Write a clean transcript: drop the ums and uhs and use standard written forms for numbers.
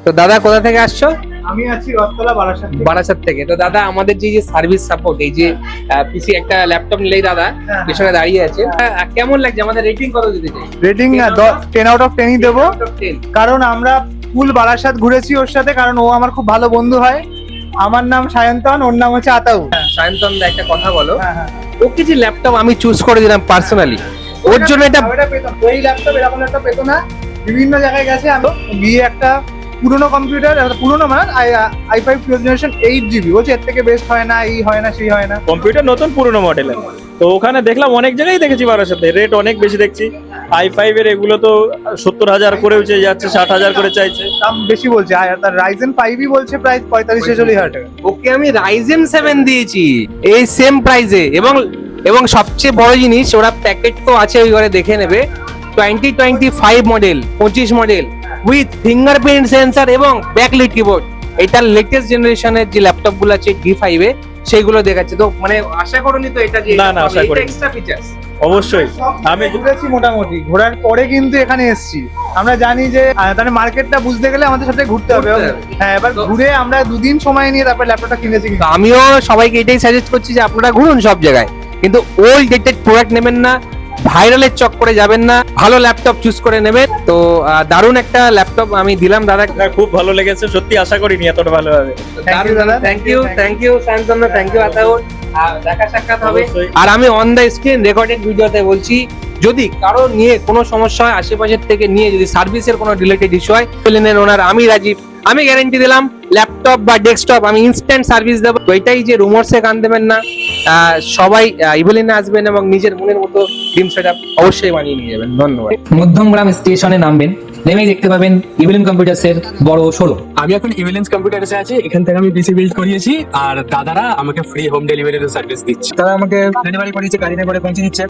তো দাদা কোথা থেকে আসছো? আমি আছি রথতলা বারাসাত থেকে। বারাসাত থেকে। তো দাদা আমাদের যে সার্ভিস সাপোর্ট, এই যে পিসি একটা ল্যাপটপ নিলেই দাদা হ্যাঁ। পেছনে দাঁড়িয়ে আছে, কেমন লাগছে? আমাদের রেটিং কত দিতে চাই? রেটিং 10 আউট অফ 10ই দেবো, কারণ আমরা ফুল বারাসাত ঘুরেছি ওর সাথে, কারণ ও আমার খুব ভালো বন্ধু হয়। আমার নাম সায়ন্তন, ওর নাম হচ্ছে আতাউ। সায়ন্তন দা একটা কথা বলো, হ্যাঁ হ্যাঁ, ওকে যে ল্যাপটপ আমি চুজ করে দিলাম পার্সোনালি, ওর জন্য এটা ওটা পেতাম, ওই ল্যাপটপ এরকম ল্যাপটপ পেতো না। বিভিন্ন জায়গায় গেছে, আমি গিয়ে একটা পুরোনো কম্পিউটার, পুরোনো মানে i5 জেনারেশন 8GB, বলছে এর থেকে বেস্ট হয় না, এই হয় না, সেই হয় না। কম্পিউটার নতুন পুরনো মডেলের, তো ওখানে দেখলাম অনেক জায়গায় দেখেছি বারাসাতে রেট অনেক বেশি দেখছি। i5 এর এগুলো তো 70,000 করেও চেয়ে যাচ্ছে, 60,000 করে চাইছে। দাম বেশি বলছে, আর তার রাইজেন 5ই বলছে প্রায় 45-46 হাজার টাকা। ওকে আমি রাইজেন 7 দিয়েছি এই সেম প্রাইসে, এবং সবচেয়ে বড় জিনিস, ওরা প্যাকেট তো আছে, ওই ঘরে দেখে নেবে। 2025 model, 25 model with fingerprint sensor এবং ব্যাকলাইট কিবোর্ড। এটার লেটেস্ট জেনারেশনের যে ল্যাপটপ গুলো আছে D5 এ, সেগুলো দেখাচ্ছে। তো মানে আশা করনি তো এটা যে না, না, আশা করিনি। Extra features. অবশ্যই আমি ঘুরেছি মোটামুটি, ঘোরার পরে কিন্তু এখানে এসেছি। আমরা জানি যে তাহলে মার্কেটটা বুঝতে গেলে আমাদের সাথে ঘুরতে হবে। ঘুরতে হবে। হ্যাঁ, এবার ঘুরে আমরা দুদিন সময় নিয়ে তারপর ল্যাপটপটা কিনেছি। তো আমিও সবাইকে এটাই সাজেস্ট করছি যে আপনারা ঘুরুন সব জায়গায়, কিন্তু ওল্ড ডেটেড প্রোডাক্ট নেবেন না, ভাইরালের চক্করে যাবেন না, ভালো ল্যাপটপ চুজ করে নেবেন। তো দারুণ একটা ল্যাপটপ আমি দিলাম দাদা। না, খুব ভালো লেগেছে, সত্যি আশা করিনি এতটা ভালো হবে। Thank you, দাদা। Thank you Shantanu, thank you Ataur. দেখা সাক্ষাৎ হবে। অবশ্যই। আর আমি অন দ্য স্ক্রিন রেকর্ডেড ভিডিওতে বলছি, যদি কারো নিয়ে কোনো সমস্যা হয়, আশেপাশের থেকে নিয়ে যদি সার্ভিসের কোনো রিলেটেড ইস্যু হয়, প্লেনের ওনার আমি রাজীব, আমি গ্যারান্টি দিলাম ল্যাপটপ বা ডেস্কটপ আমি ইনস্ট্যান্ট সার্ভিস দেবো। তো এটাই যে রুমার্সে কান দেবেন না, সবাই ইভেলিনে আসবেন এবং নিজের মনের মতো ড্রিম সেটআপ অবশ্যই বানিয়ে নিয়ে যাবেন। ধন্যবাদ। মধ্যমগ্রাম স্টেশনে নামবেন, নেমেই দেখতে পাবেন ইভিলিন কম্পিউটার্সের বড় শোরুম। আমি এখন ইভিলেন্স কম্পিউটার্সে আছি, এখান থেকে আমি পিসি বিল্ড করিয়েছি, আর দাদারা আমাকে ফ্রি হোম ডেলিভারির সার্ভিস দিচ্ছে। তারা আমাকে ডেলিভারি করিয়েছে, গাড়ি নিয়ে করে পৌঁছে দিচ্ছে।